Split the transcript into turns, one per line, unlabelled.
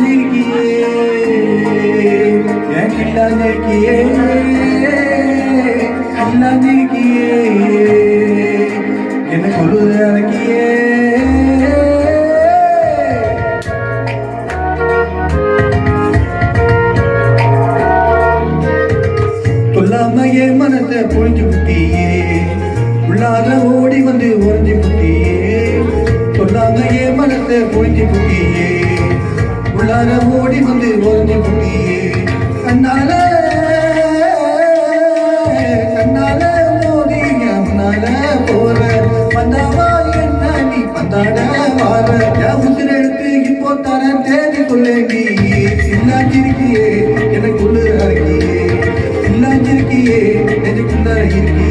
இருக்கியே என் கில்லாது இருக்கியே கில்லாது இருக்கியே என்ன கொள்ளுது அடக்கியே சொல்லாமையே மனத்தை புரிஞ்சு புட்டியே உள்ளார ஓடி வந்து உறைஞ்சி புட்டியே சொல்லாமையே மனத்தை புரிஞ்சு புட்டியே உள்ளார ஓடி வந்து உறைஞ்சி புட்டியே கண்ணால கண்ணால மோதி முன்னால போற பந்தாவா என்ன நீ பந்தாட வார உசிர எடுத்து இப்போ தர தேடி சொல்ல நீ இல்லாஞ்சிருக்கியே எனக்கு உள்ளு இருக்கியே நெஞ்சுக்குள்ள இருக்கியே